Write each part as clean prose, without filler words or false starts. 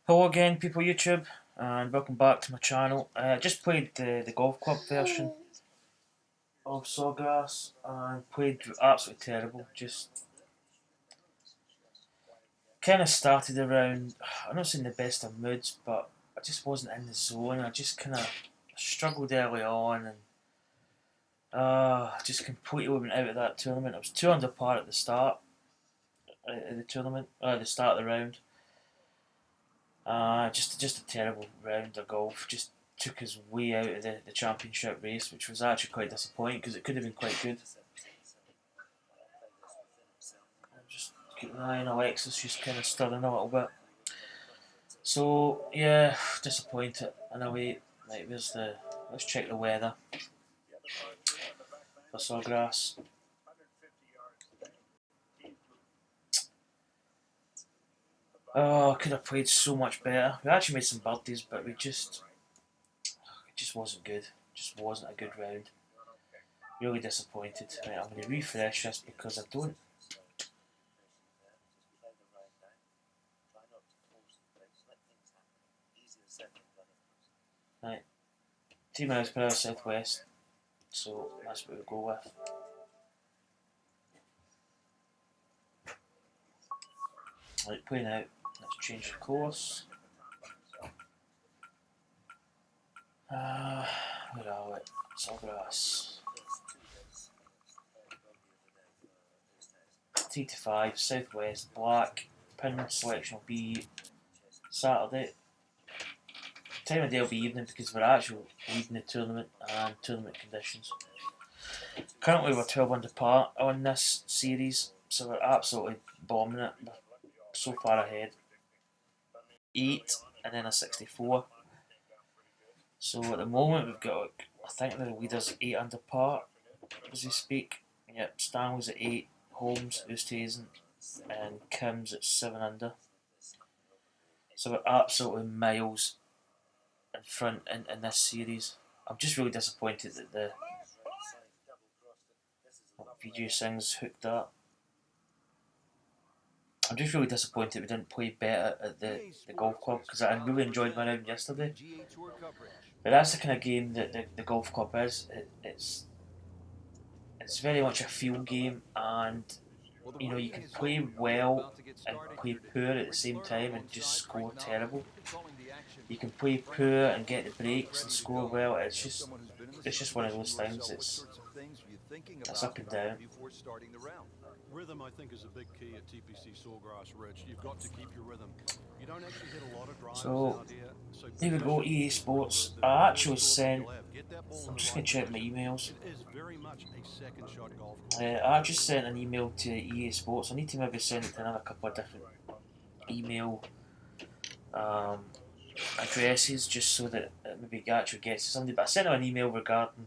Hello again, people YouTube, and welcome back to my channel. I just played the golf club version of Sawgrass and played absolutely terrible. Just kind of started around, I'm not saying the best of moods, but I just wasn't in the zone. I just kind of struggled early on and just completely went out of that tournament. I was 2 under par at the start of the tournament, the start of the round. Just a terrible round of golf. Just took us way out of the championship race, which was actually quite disappointing because it could have been quite good. Just keep an eye on Alexis, just kind of stirring a little bit. So yeah, disappointed in a way. Right, let's check the weather for Sawgrass. Oh, I could have played so much better. We actually made some birdies, but it just wasn't good. Just wasn't a good round. Really disappointed. Right, I'm going to refresh this because I don't. Right, 2 miles per hour southwest, so that's what we'll go with. Right, playing out, let's change the course. Where are we? Sawgrass. 3 to 5, southwest, black, pin selection will be Saturday. Time of day will be evening because we're actually leading the tournament and tournament conditions. Currently we're 12 under par on this series, so we're absolutely bombing it. We're so far ahead. 8 and then a 64. So at the moment we've got, I think the leader's 8 under par as we speak. Yep, Stanley's at 8, Holmes, Oosthuizen, and Kim's at 7 under. So we're absolutely miles in front in this series. I'm just really disappointed that the PGA Sing's hooked up. I'm just really disappointed we didn't play better at the golf club because I really enjoyed my round yesterday. But that's the kind of game that the golf club is. It's very much a field game, and you know you can play well and play poor at the same time and just score terrible. You can play poor and get the breaks and score well. It's just one of those things. It's up and down. Rhythm, I think, is a big key at TPC Sawgrass, Rich. You've got to keep your rhythm. You don't actually hit a lot of drivers out here. So here we go, EA Sports. I actually sent. I'm just going to check my emails. It is very much a second shot golf course. I just sent an email to EA Sports. I need to maybe send it to another couple of different email addresses just so that it maybe actually gets to somebody. But I sent them an email regarding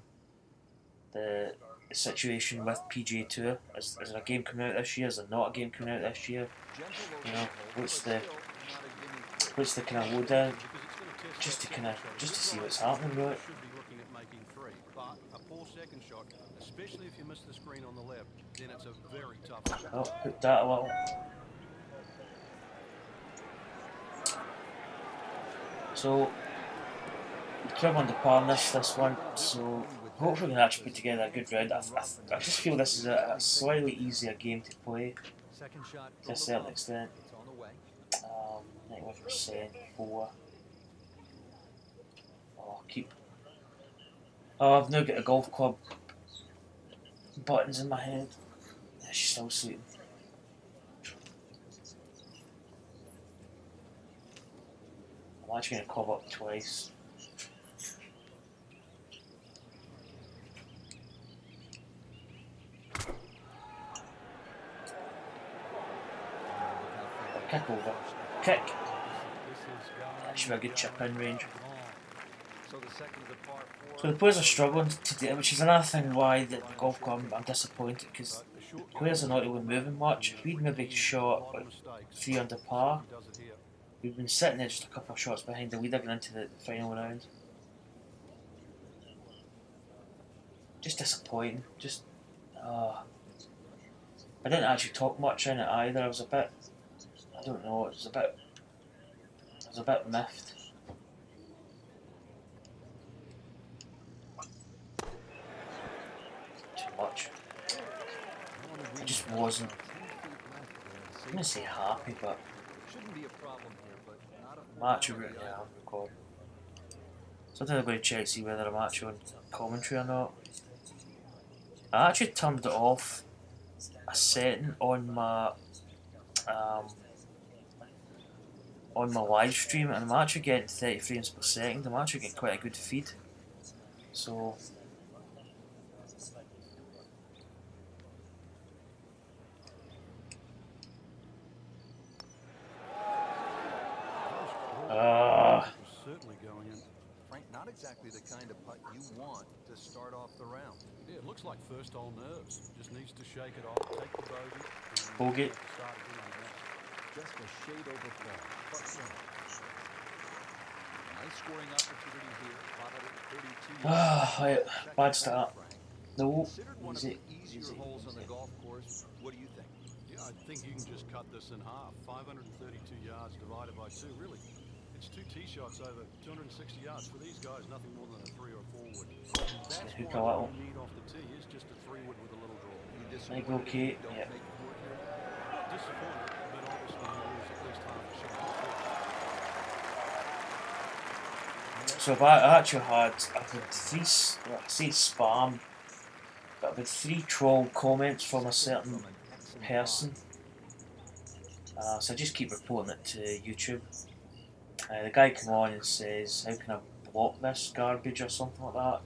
the situation with PGA Tour. Is there a game coming out this year? Is there not a game coming out this year? You know, what's the kind of lowdown? Just to see what's happening with it. Especially if you miss the screen on the left, then it's a very tough shot. Oh, put that a little. So 12 under par this one, so hopefully we can actually put together a good round. I just feel this is a slightly easier game to play to a certain extent. 91%, 4. I've now got a golf club buttons in my head. She's still sleeping. I'm actually going to club up twice. Kick over. Kick. That should be a good chip in range. So the players are struggling to do it, which is another thing why the golf club I'm disappointed, because the players are not really moving much. If we'd maybe shot like 3 under par, we've been sitting there just a couple of shots behind the leader going into the final round. Just disappointing. Just, I didn't actually talk much in it either. I was a bit, I don't know. I was a bit miffed. Too much. I just wasn't. I'm gonna say happy, but I'm actually I'm recording. Something I'm going to check to see whether I'm actually on commentary or not. I actually turned it off a setting on my live stream, and I'm actually getting 30 frames per second. I'm actually getting quite a good feed. So certainly going in. Frank, not exactly the kind of putt you want to start off the round. Yeah, it looks like first hole nerves. Just needs to shake it off, take the bogey. bogey. Start again on that. Just a shade over par. Nice scoring opportunity here. Right, bad start. No, easy. Holes on the golf course. What do you think? Yeah, I think you can just cut this in half. 532 yards divided by 2. Really, it's 2 tee shots over 260 yards. For these guys, nothing more than a 3 or 4 wood. That's why what you need off the tee is just a 3 wood with a little draw. I go okay. Yeah. Disappointed, but obviously you lose at least half a shot. So I actually had 3, well, I say spam, but I've had 3 troll comments from a certain person. So I just keep reporting it to YouTube. The guy came on and says, "How can I block this garbage?" or something like that.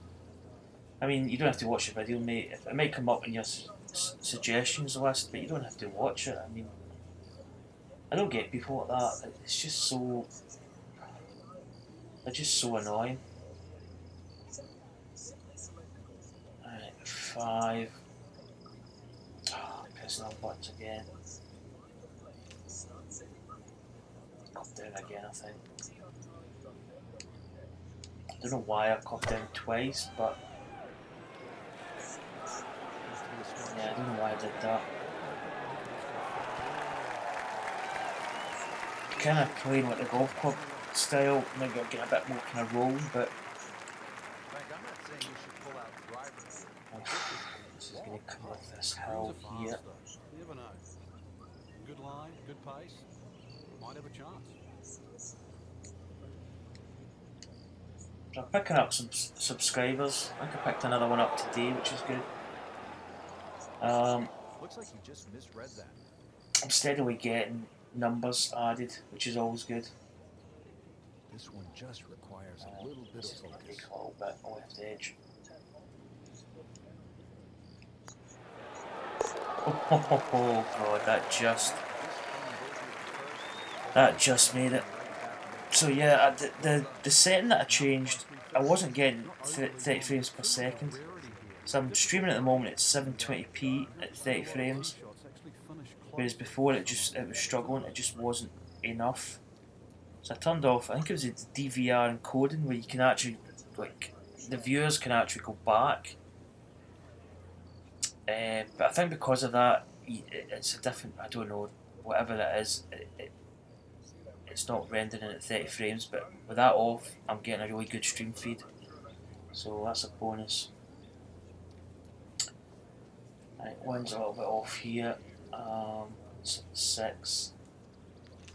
I mean, you don't have to watch the video, mate. It might come up in your suggestions list, but you don't have to watch it. I mean, I don't get people like that. It's just so. They're just so annoying. Alright, 5. Oh, pissing off buttons again. Come down again, I think. I don't know why I come down twice, but yeah, I don't know why I did that. Kind of playing like the golf club style, maybe I'll get a bit more kind of rolling, but this is going to come off this hill here. You never know. Good line, good pace. Might have a chance. So I'm picking up some subscribers. I think I picked another one up today, which is good. Looks like you just misread that. I'm steadily getting numbers added, which is always good. This one just requires a little bit This of is going to focus. take a little bit left edge. Oh god, that just made it. So yeah, the setting that I changed, I wasn't getting 30 frames per second. So I'm streaming at the moment at 720p at 30 frames. Whereas before it was struggling, it just wasn't enough. So I turned off, I think it was the DVR encoding where you can actually, like, the viewers can actually go back. But I think because of that, it's a different, I don't know, whatever it is, it's not rendering at 30 frames, but with that off, I'm getting a really good stream feed. So that's a bonus. Right, one's a little bit off here. 6.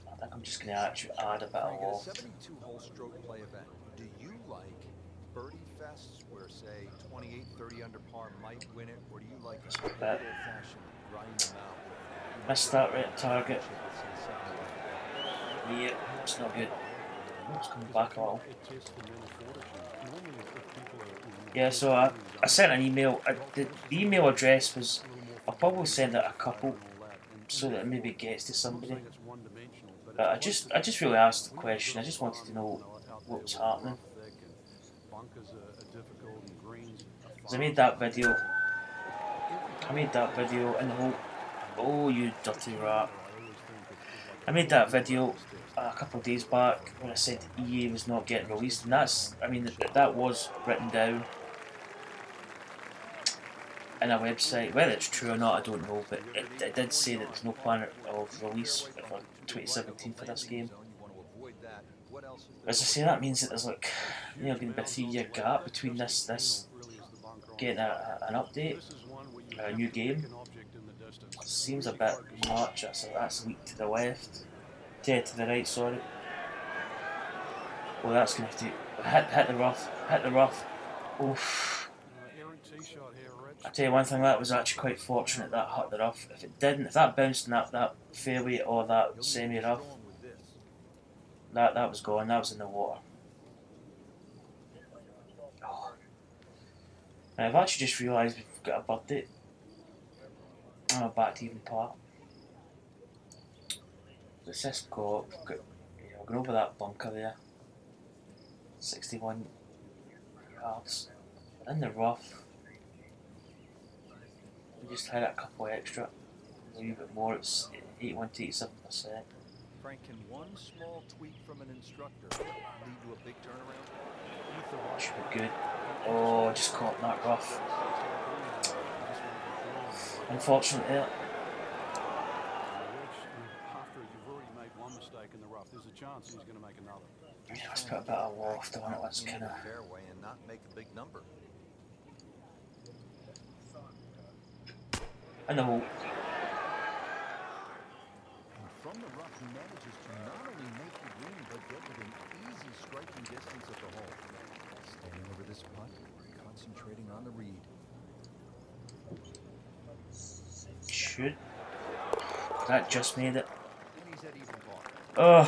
I think I'm just going to actually add a bit of loft. 72-hole stroke play event. Do you like birdie fests where, say, 28, 30 under par might win it, or do you like a good old-fashioned grind them out? Missed that right target. Yeah, it's not good. It's coming back a little. Yeah, so I sent an email. The email address was, I'll probably send it a couple so that it maybe gets to somebody. But I just really asked the question. I just wanted to know what was happening. bunkers are difficult and greens are Because I made that video. In the whole. Oh, you dirty rat! I made that video a couple of days back when I said EA was not getting released, and that's, I mean, that was written down in a website. Whether it's true or not, I don't know, but it did say that there's no plan of release for 2017 for this game. As I say, that means that there's like, going to be a 3-year gap between this getting an update, a new game. Seems a bit much. That's a weak to the left, to the right. Sorry. Well, that's going to have to hit the rough. Hit the rough. Oof. I tell you one thing, that was actually quite fortunate that hit the rough. If it didn't, if that bounced in that fairway or that semi-rough, that was gone. That was in the water. Oh. And I've actually just realised we've got a birthday. I'm back to even par. It's just we're going over that bunker there. 61 yards. In the rough. We just had a couple extra. A wee bit more, it's 81 to 87%. Frank, can one small tweak from an instructor lead to a big turnaround? Should be good. Oh, just caught in that rough. Unfortunate there. After you've already made one mistake in the rough, there's a chance he's going to make another. Yeah, let's put a bit of loft on it. Let's kind of. Fairway and not make a big number. In the hole. From the rough, he manages to not only make the green, but get within easy striking distance of the hole. Standing over this putt, concentrating on the read. Should. That just made it. And he's at even par. Oh,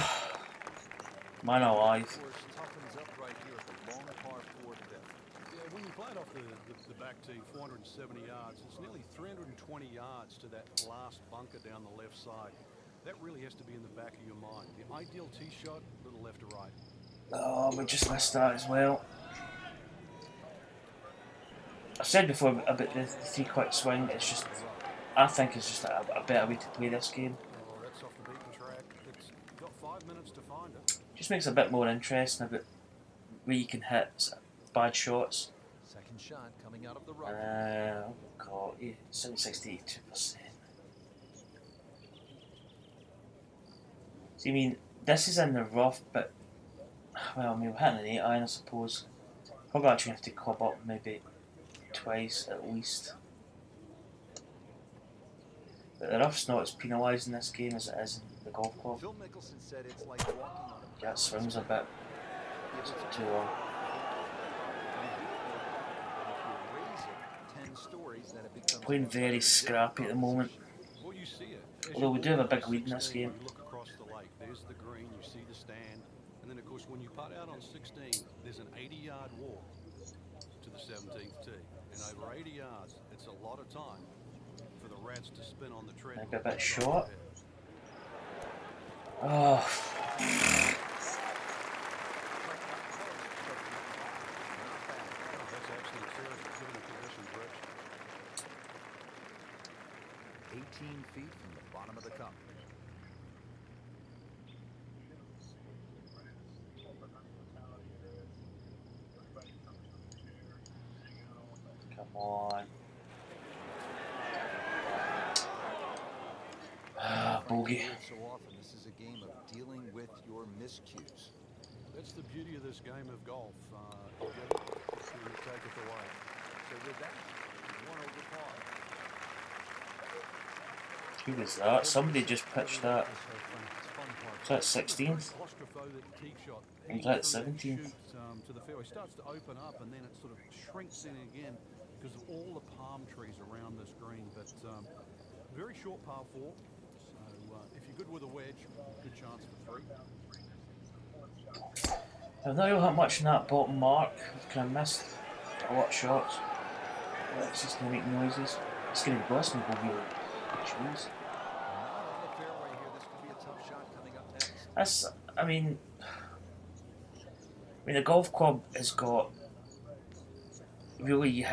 man alive. Toughens up right here at the long par 4 fifth. Yeah, when you play it off the back tee, 470 yards, it's nearly 320 yards to that last bunker down the left side. That really has to be in the back of your mind. The ideal tee shot, a little left to right. Oh, we just missed that as well. I've said before about the 3-quick swing. It's just, I think it's just a better way to play this game. Oh, that's off the beaten track. It's got 5 minutes to find it. Just makes it a bit more interesting about where you can hit bad shots. Second shot coming out of the rough. Oh god, 62%. So, I mean, this is in the rough, but, well, I mean, we're hitting an 8 iron, I suppose. Probably actually have to club up maybe twice at least. But the rough's not as penalised in this game as it is in the golf club. Phil Mickelson said it's like walking on a Yeah, it swings a bit too long. Playing very scrappy at the moment. Well, you see it. Although we do have a big lead in this 16, game. You look across the lake, there's the green, you see the stand, and then of course when you putt out on 16, there's an 80-yard walk to the 17th tee, and over 80 yards, it's a lot of time for the rats to spin on the treadmill. Maybe a bit short. Oh. That's excellent service, given the conditions, Rich. 18 feet from the bottom of the cup. Come on. Bogey. So often, this is a game of dealing with your miscues. That's the beauty of this game of golf. You get it, you take it away. So with that, 1 over par. Who was that? Somebody just pitched that. Was that 16th? Or was that 17th? To the fairway starts to open up and then it sort of shrinks in again because of all the palm trees around this green. But very short par 4. So if you're good with a wedge, good chance for 3. I've not really had much in that bottom mark. I've kind of missed a lot of shots. It's just going to make noises. It's going to be blessing me over jeez. That's, I mean, the golf club has got really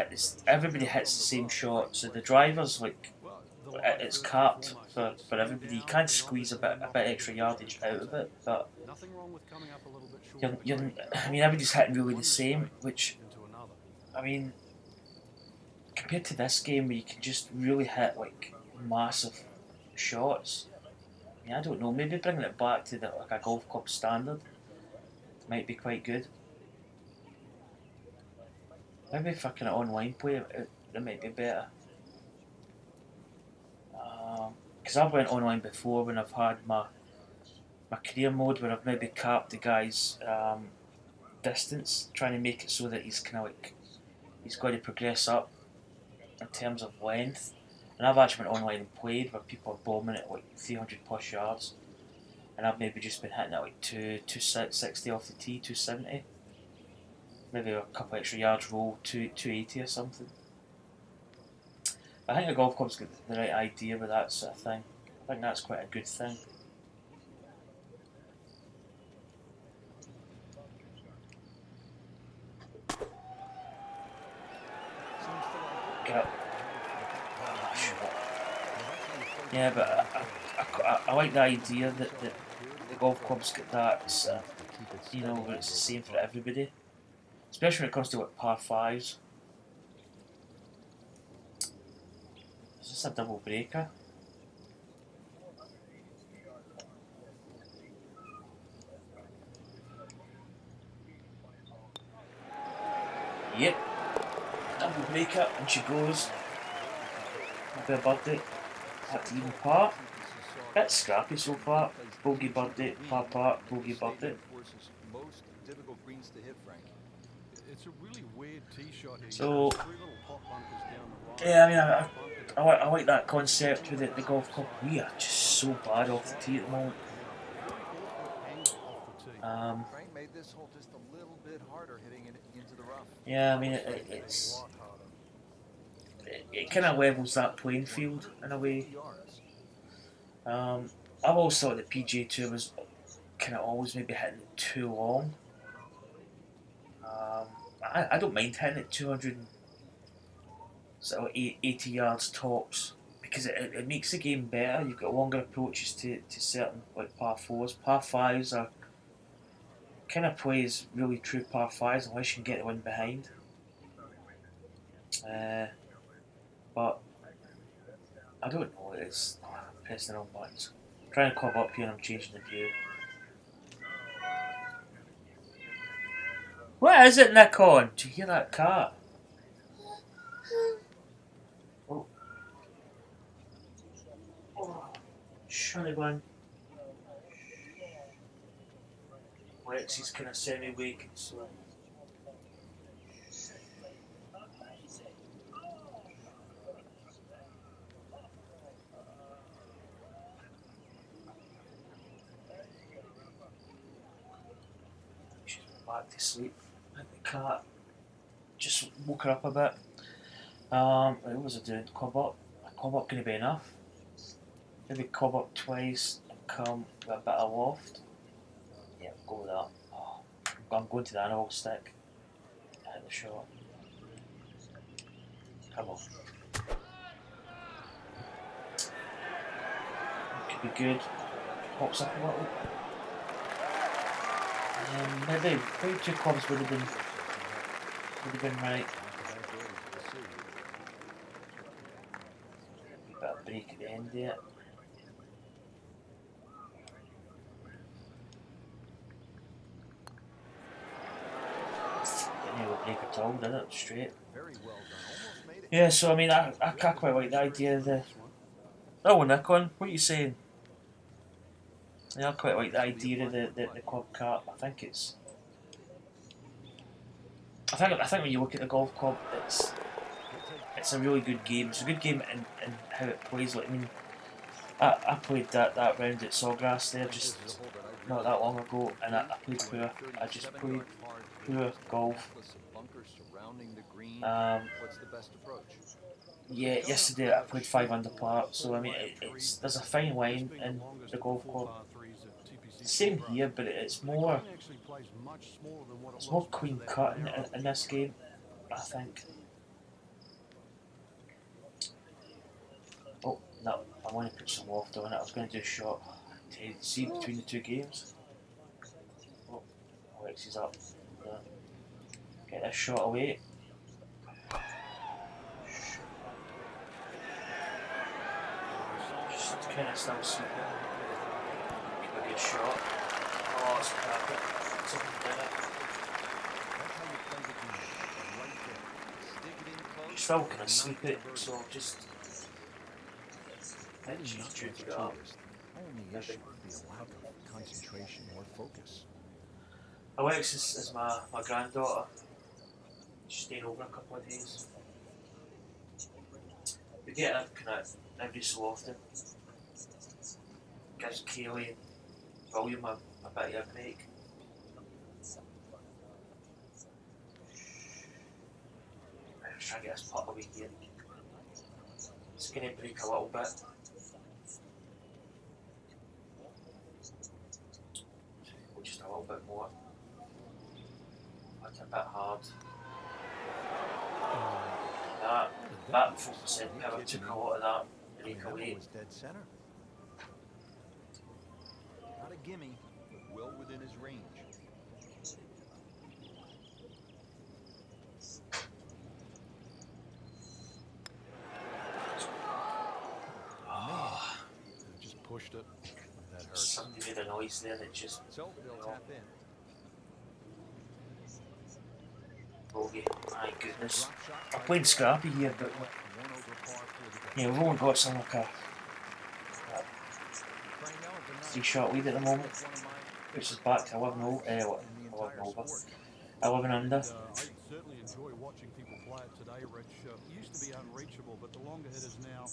everybody hits the same shot. So the drivers like it's capped for everybody. You can squeeze a bit extra yardage out of it, but I mean everybody's hitting really the same. Which I mean, compared to this game where you can just really hit like massive shots. I mean, I don't know. Maybe bringing it back to like a golf club standard might be quite good. Maybe for kind of online play, it might be better. Because I've went online before when I've had my career mode where I've maybe capped the guy's distance, trying to make it so that he's kind of like he's got to progress up in terms of length. And I've actually went online and played where people are bombing at like 300 plus yards, and I've maybe just been hitting at like 260 off the tee, 270. Maybe a couple extra yards roll, 280 or something. I think the golf club's got the right idea with that sort of thing. I think that's quite a good thing. Get up. Oh, shit. Yeah, but I like the idea that the golf club's got that, you know, where it's the same for everybody. Especially when it comes to like par fives. Is this a double breaker? Yep. Double breaker, and she goes. A bit of birdie. Back to even par. Bit scrappy so far. Bogey birdie, par, bogey birdie. So, yeah, I mean, I like that concept with the golf club. We are just so bad off the tee at the moment. Yeah, I mean, it kind of levels that playing field in a way. I've always thought that PGA Tour was kind of always maybe hitting it too long. I don't mind hitting it 280 yards tops because it makes the game better. You've got longer approaches to certain like par fours. Par fives are kind of plays really true par fives unless you can get the one behind. But I don't know. It's pressing the wrong buttons. I'm trying to club up here and I'm changing the view. What is it, Nikon? Do you hear that cat? Oh. Shut one. Lexi's kind of semi-awake, so. She's back to sleep. And the cat just woke her up a bit. What was I doing? Club up. A club up going to be enough. Maybe club up twice and come with a bit of loft. Yeah, go with that. Oh, I'm going to the analog stick. Hit the shot. Come on. Could be good. Pops up a little. Maybe 2 clubs would have been right. Bit of break at the end there. Break at all, did it? Straight. Yeah, so I mean, I quite like the idea of the. Oh, Nikon, what are you saying? Yeah, I quite like the idea of the club cart. I think when you look at the golf club, it's a really good game. It's a good game in how it plays. Like, I mean, I played that round at Sawgrass there just not that long ago, and I played poor. I just played poor golf. Yeah, yesterday I played 5 under par, so I mean there's a fine line in the golf club. Same here, but it's more clean cut in this game, I think. No, I want to put some loft on it. I was going to do a shot to see between the two games. Oh, Alex is up. Get this shot away. Just kind of still sweeping. Keep a good shot. Oh, it's crap. Something did it. That's how you play the game. Right there. Stick it in close. You still kind of and sweep knock it, the so just. Really She's not due the to go up. tourist. Only issue would be a lack of concentration or focus. Alexis is my granddaughter. She's staying over a couple of days. We get her kind of every so often. Gives Kaylee and William a bit of a break. I'm just trying to get this putt away here. It's going to break a little bit. Just a little bit more. That's a bit hard. That 4% power took a lot of that break away. Was dead center. Not a gimme, but well within his range. Just pushed it. That hurts. Somebody made a noise there that just So they'll tap in. bogey. My goodness. I'm playing scrappy here, but we've only got some like a 3-shot lead at the moment, which is back to 11 over. 11 under. I certainly enjoy watching people play it today, Rich. It used to be unreachable, but the longer hitters now,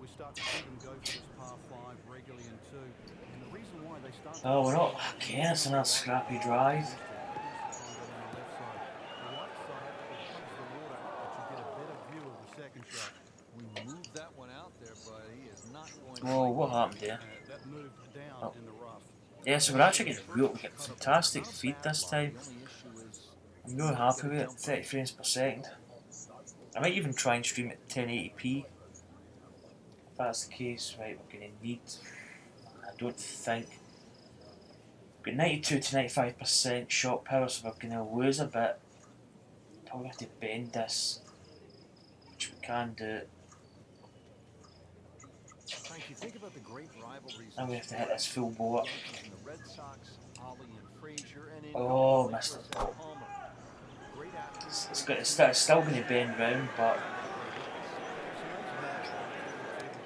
we start to see them go for this par 5 regularly in 2. And the reason why they start. Oh, we're not. Okay, it's another scrappy drive. We moved that one out there, but he is not going to. Whoa, what happened there? That moved down in the rough. Yeah, so we're actually getting fantastic feed this time. I'm really happy with it, 30 frames per second. I might even try and stream at 1080p. If that's the case, right, we're going to need, I don't think, we've got 92 to 95% shot power, so we're going to lose a bit. Probably have to bend this, which we can do. Frank, you think about the great rivalries. And we have to hit this full bow up. The Red Sox, Ollie and Frazier, and in Oh, missed it. It's still going to bend round, but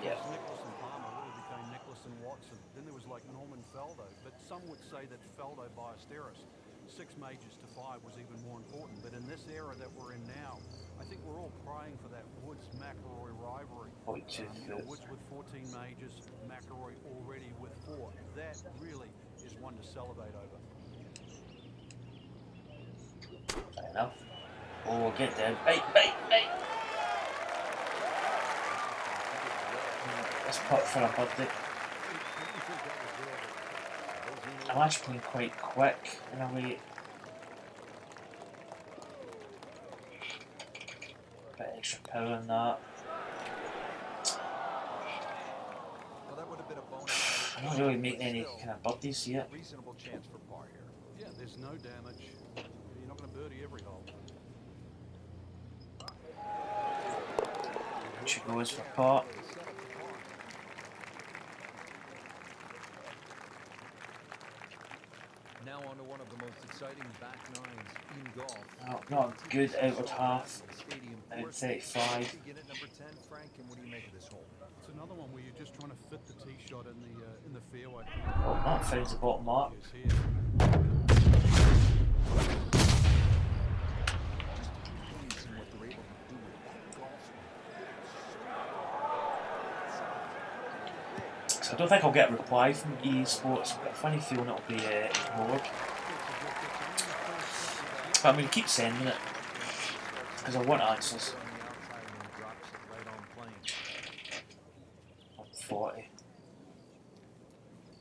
yeah. Nicklaus and Palmer really became Nicklaus and Watson. Then there was like Norman Faldo, but some would say that Faldo Ballesteros, 6 majors to 5 was even more important. But in this era that we're in now, I think we're all praying for that Woods-McIlroy rivalry. 42 Woods with 14 majors, McIlroy already with 4. That really is one to celebrate over. Fair enough. Oh, get down. Hey! Let's putt for a birdie. I'm actually playing quite quick in a way. Bit extra power in that. Well, that would have been a bonus. I'm not really making any kind of birdies yet. Reasonable chance for par here. Yeah, there's no damage. You're not going to birdie every hole. She goes for par. Now on to one of the most exciting back nines in golf. Oh, not a good outward half. Out 35. Begin at number 10, Frank, and what do you make of this hole? It's another one where you're just trying to fit the tee shot in the fairway. Oh, that finds the bottom mark. Is here. Just amazing what they're able to do with that golf swing. So I don't think I'll get a reply from EA Sports. I've got a funny feeling it'll be ignored. But I'm going to keep sending it, because I want answers. 140.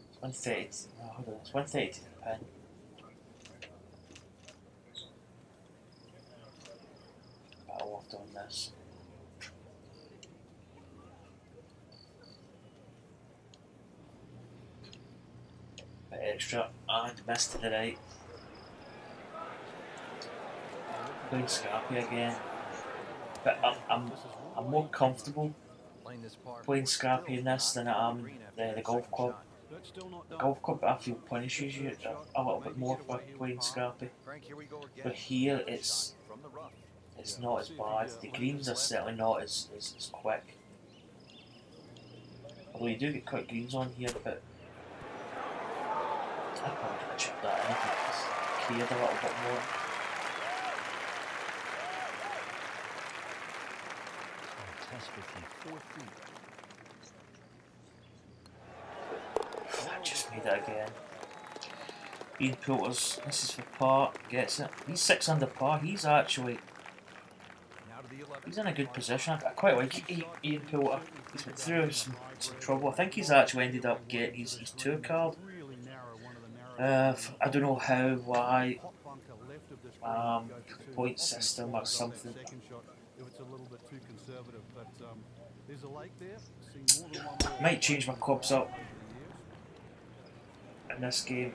It's 130. Oh, hold on. It's 130 to the pin. Battle loft on this. Bit extra and missed to the right. Playing scrappy again. But I'm more comfortable playing scrappy in this than I am the golf club. The golf club I feel punishes you a little bit more for playing scrappy. But here it's not as bad. The greens are certainly not as quick. Although you do get quick greens on here, but I probably could have chipped that in if I just cared a little bit more. Test 54 feet. I just made it again. Ian Poulter's, this is for par, gets it. He's 6 under par. He's actually, he's in a good position. I quite like Ian Poulter. He's been through some trouble. I think he's actually ended up getting his tour card. I don't know how, why, point system or something. Might change my clubs up in this game.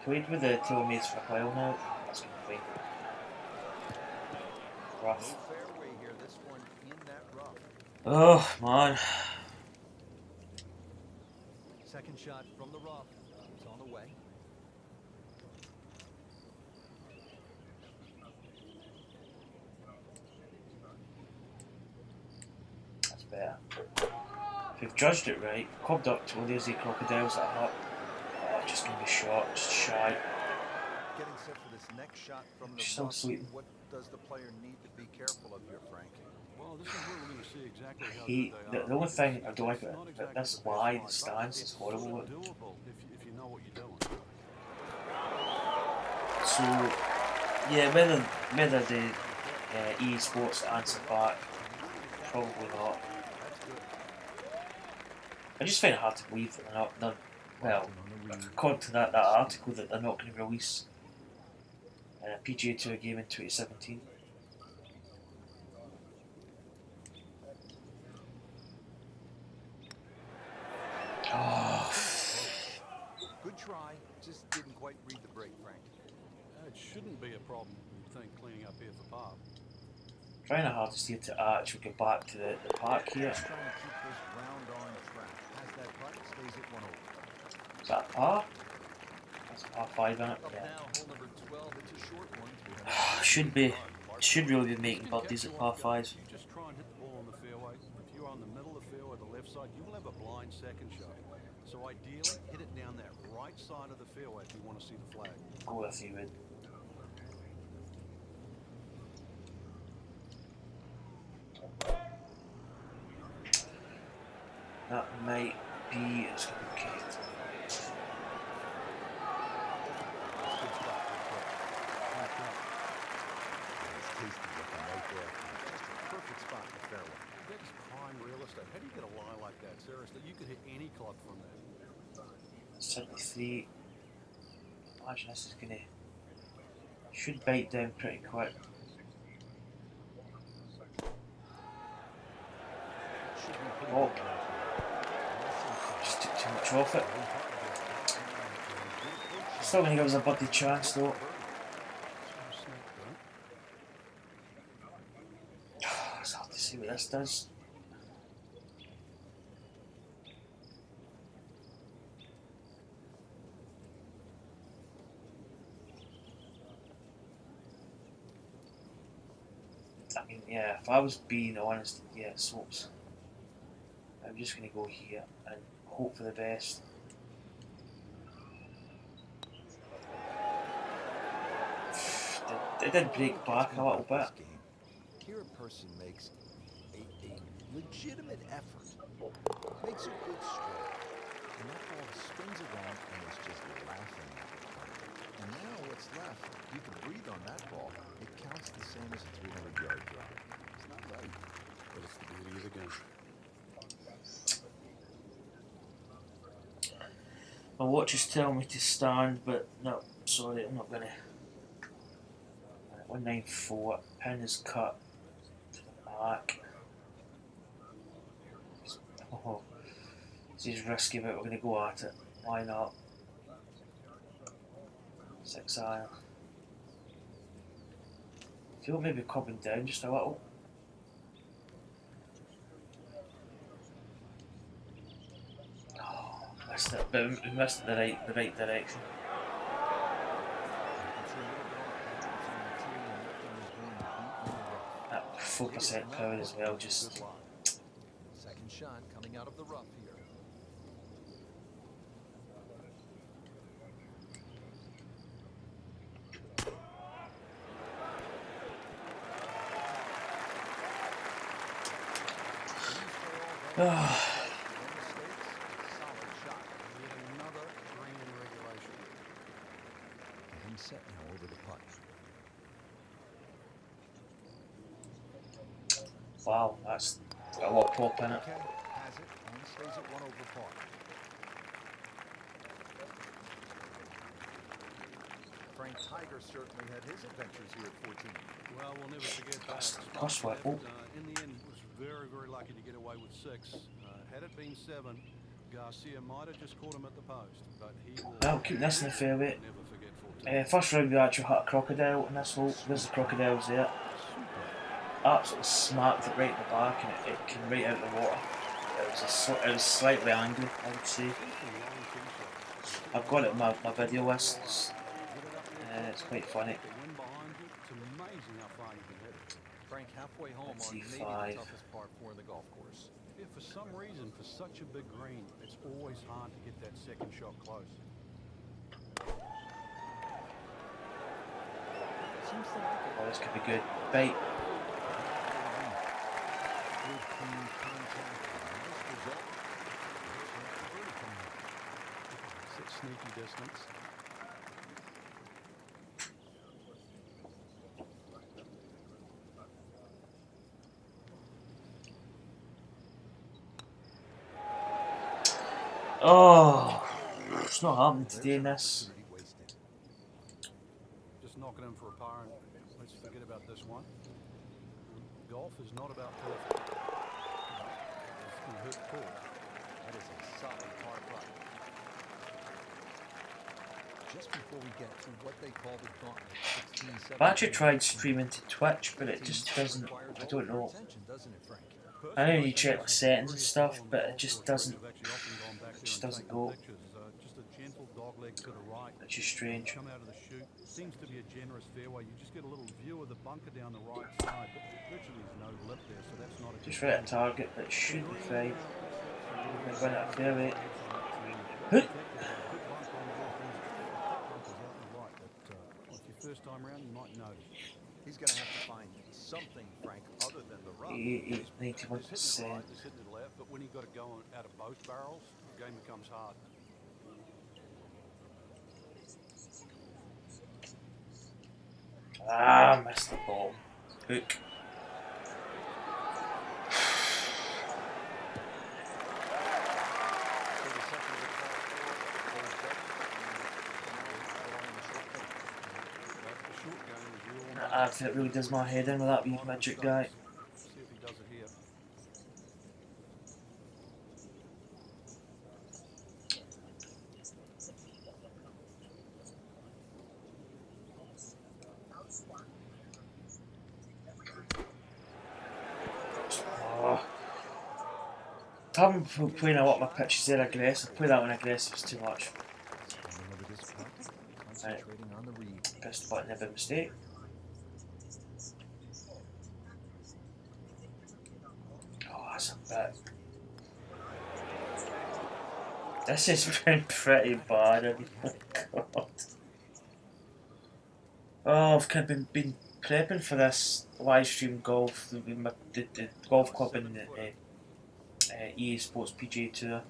Played with the TaylorMades for a while now. That's going to play rough. Oh man. Second shot from the rough. It's on the way. That's better. If you've judged it right, clubbed up to there's the crocodiles that are up. Oh, just going to be short, just shy. Getting set for this next shot from the So rough. sweet. What does the player need to be careful of here, Frank? Well, this is where we're going to see exactly how He, good they are. the only thing I don't like It's not about exactly this the wide best stance line, is but horrible. it's doable if you know what you're doing. So, yeah, whether the EA Sports answer back, probably not. I just find it hard to believe that they're well, according to that article, that they're not going to release a PGA Tour game in 2017. Oh, Good try. Just didn't quite read the break, Frank. It shouldn't be a problem, I think, cleaning up here for par. trying the hardest here to actually get back to the park here. Just trying to keep this round on track. Has that putt, stays at 1 over. Is that a par? That's a par 5 in it. Up Yeah. now, hole number 12. It's a short one. Should really be making birdies at par 5s. You just try and hit the ball on the fairway. If you're on the middle of the fairway, the left side, you will have a blind second shot. So ideally, hit it down that right side of the fairway if you want to see the flag. Go with you, Wood. That might be. It's gonna be okay. Perfect spot in the fairway. That is prime real estate. How do you get a lie like that? Seriously, you could hit any club from there. 73. Imagine this is gonna. Should bite down pretty quick. Oh. Just took too much off it. Still gonna give us a birdie chance though. It's hard to see what this does. I mean, yeah, if I was being honest, yeah, slopes. I'm just going to go here and hope for the best. It did break back a little bit. Here a person makes a legitimate effort, makes a good stroke, and that ball spins around and is just laughing at the front. And now what's left? You can breathe on that ball. It counts the same as a 300-yard drop. It's not right, But it's the beauty of the game. My watch is telling me to stand, but no, sorry, I'm not going to. 194, pin is cut to the back. Oh, this is risky, but we're going to go at it. Why not? 6 iron. Feel maybe coming down just a little. Oh, missed it, but we missed it the right direction. That 4% power as well, just. Second shot coming out of the rough here. Solid shot. Yet another green in regulation. He's set now over the putt. Wow, that's got a lot of pop in it. Okay, has it and stays at 1 over par. Frank Tiger certainly had his adventures here at 14. Well, we'll never forget that. That's crosswipe. Oh. In the end, was very, very lucky to get away with 6. Had it been 7, Garcia might have just caught him at the post, but he will Well, keep this in the fairway. never forget 14. First round we actually hit a crocodile in this hole. There's the crocodiles there. Absolutely smacked it right in the back, and it came right out of the water. It was slightly angry, I would say. I've got it in my video list. It's quite funny. Frank halfway home Let's on see, maybe 5. the toughest par 4 in the golf course. Yeah, for some reason, for such a big green, it's always hard to get that second shot close. Seems to like it. Oh, this could be good. Bite. Good clean contact. Nice result. Such sneaky distance. Oh, it's not happening today in this. Just knocking him for a par, and let's forget about this one. Golf is not about perfect. It's going to hurt the ball. That is a solid par 5. Just before we get to what they call the gauntlet, 16, 17, I've actually tried streaming to Twitch, but it just doesn't. I don't know. I know you check the settings and stuff, but it just doesn't. It just doesn't go. Just a gentle dog leg to the right. Which is strange. Come out of the chute. Seems to be a generous fairway. You just get a little view of the bunker down the right side, but virtually there's no lip there, so that's not a Just good right at target, but it should be fine. I'm going at a fairway. Hook. First time round, you might notice. He's going to have to find something, Frank, other than the rough. 91%. He's hitting it right, he's hitting it left, but when you've got to go out of both barrels, the game becomes hard. Ah, missed the ball. Hook. It really does my head in with that wee magic guy. See if he does it here. Oh. Having playing a lot of my pitches there aggressive. Play that one aggressive is too much. Right. Pressed the button there by mistake. Oh, that's a bit. This has been pretty bad. I mean, oh God. Oh, I've kind of been prepping for this live stream golf. The golf club in the EA Sports PGA Tour.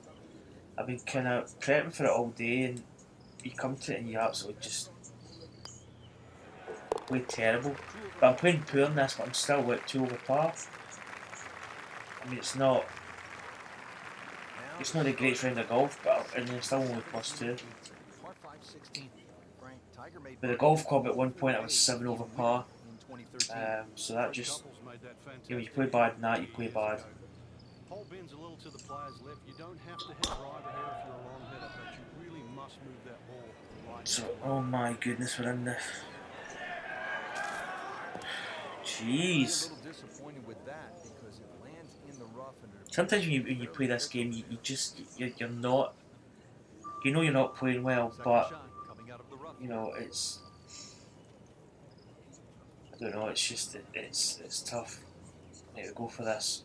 I've been kind of prepping for it all day, and you come to it and you absolutely just play terrible. But I'm playing poor in this, but I'm still like 2 over par. I mean, it's not the greatest round of golf, but it's still only +2. With the golf club at one point I was 7 over par. So that just, you know, you play bad in that, you play bad. Hole bends a little to the player's left. You don't have to hit right here if you're a long hitter, but you really must move that ball right So, now. oh my goodness, we're in the. Jeez. A little disappointed with that because it lands in the rough and it Sometimes when you play this game, you're not. You know you're not playing well, Second but shot coming out of the rough. you know it's. I don't know. It's just it's tough. I need to go for this.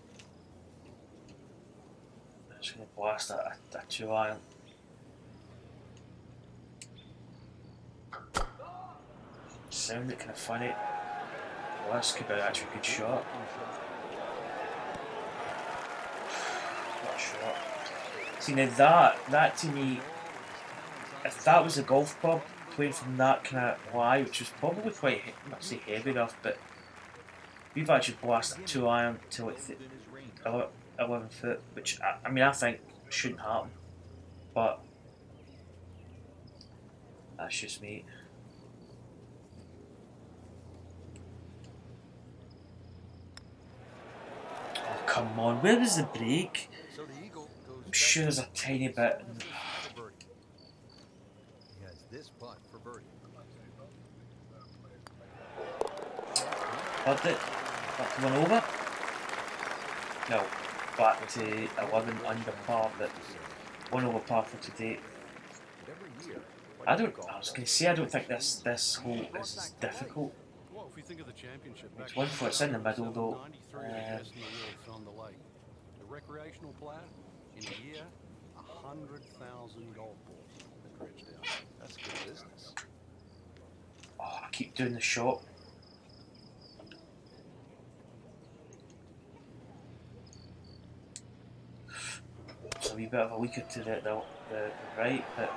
I'm just gonna blast a 2-iron. Sounded kind of funny. Well, this could be actually a good shot. What a shot. See now that to me, if that was a golf club playing from that kind of lie, which was probably quite, I'm not say heavy enough, but we've actually blasted a 2-iron to like 11 foot, which I mean I think shouldn't happen, but that's just me. Oh come on, where was the break? So the Eagle goes I'm sure there's a tiny bit. He has this putt for birdie. Back to 1 over? No, back to 11 under par, but 1 over par for today. I was going to say, I don't think this hole is as difficult. Well, if we think of the championship, It's 1 foot, it's in the middle though. 93 of the best in the world from the lake. The recreational player, in a year, 100,000 golf balls at Dredgedown. That's good business. Oh, I keep doing the shot. It's a wee bit of a weaker to the right, but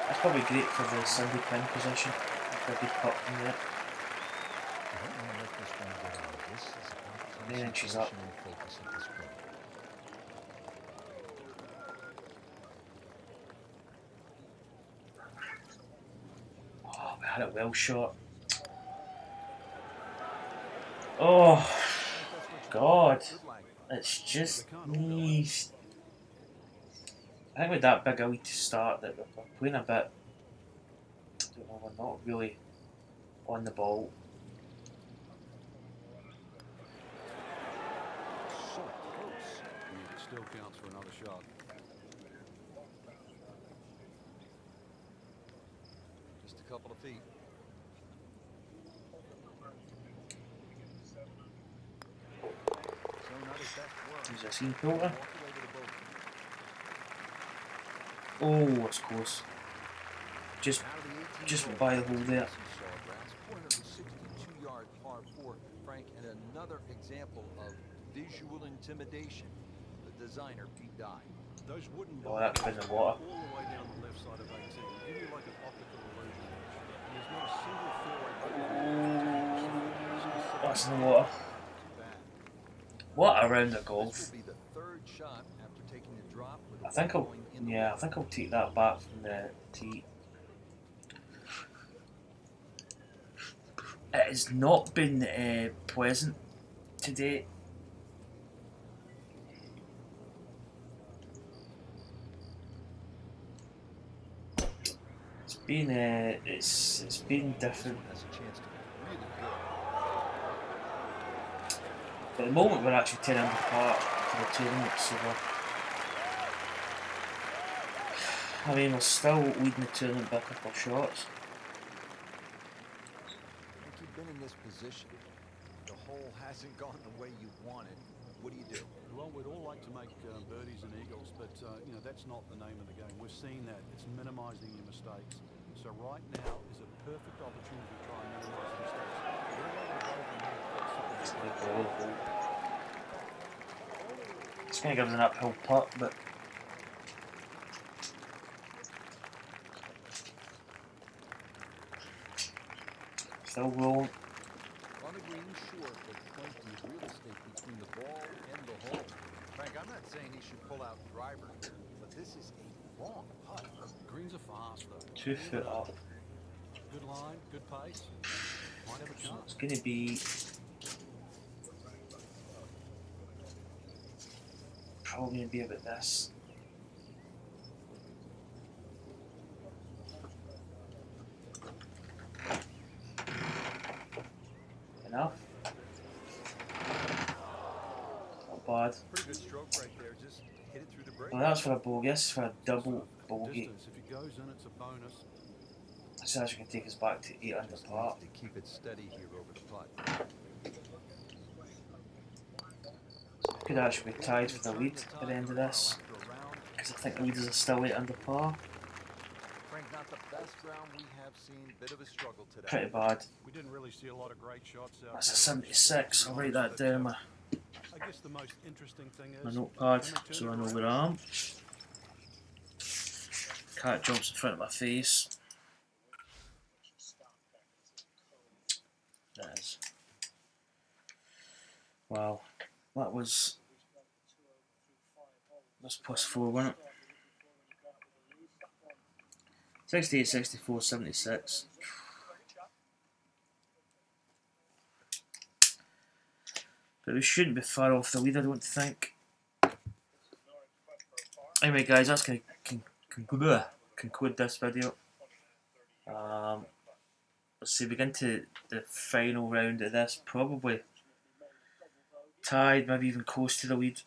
that's probably great for the Sunday pin position. A good putt from there. 9 inches up. Oh, we had it well shot. Oh, God. It's just knees. I think with that big a lead to start, that we're playing a bit. I don't know, we're not really on the ball. So close. It still counts for another shot. Just a couple of feet. So not his best work. Is this in filter? Walk away with a bogey. Oh, it's close. Just Out of the 18 just hole, by the hole there. TPC Sawgrass, 462-yard par 4, Frank, and another example of visual intimidation. The designer, Pete Dye. Those wooden Oh, that could be in the water. all the way down the left side of 18. Give you like an optical illusion. And there's not a single fairway. That's in the water. What a round of golf. This will be the third shot after taking the drop with I think I'll going in the yeah, I water. think I'll take that back from the tee. It has not been pleasant today. It's been different. Has a chance to be really good. At the moment, we're actually 10 under par for the tournament, so I mean, we're still leading the tournament by a couple of shots. If you've been in this position, the hole hasn't gone the way you wanted. What do? Well, we'd all like to make birdies and eagles, but you know that's not the name of the game. We're seeing that it's minimising your mistakes. So right now is a perfect opportunity to try and minimise mistakes. It's going to give us an uphill putt, but still rolling. On the green, sure, but plenty of real estate between the ball and the hole. Frank, I'm not saying he should pull out driver, but this is a wrong putt. Greens are fast though. 2 foot up. Good line, good pace. Might have a So chance. it's going to be probably going to be about this. Enough. Not bad. Pretty good stroke right there. Just hit it through the break. Well, that's for a bogey. This is for a double bogey. Distance. If it goes in, it's a bonus. This is actually going to take us back to 8 under Just par. needs to keep it steady here over the putt. Could actually be tied for the lead at the end of this, because I think the leaders are still 8 under par. Frank, not the best round we have seen. Bit of a struggle today. Pretty bad. We didn't really see a lot of great shots out That's a there. 76. I'll write that down my I guess the most interesting thing is notepad so I know where I am. Cat jumps in front of my face. That is. Wow. That was. That's +4, wasn't it? 68, 64, 76. But we shouldn't be far off the lead, I don't think. Anyway, guys, that's going to conclude this video. Let's see, we get into the final round of this, probably tied, maybe even close to the lead.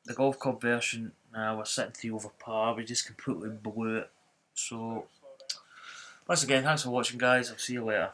The golf club version, we're sitting 3 over par, we just completely blew it. So, once again, thanks for watching, guys. I'll see you later.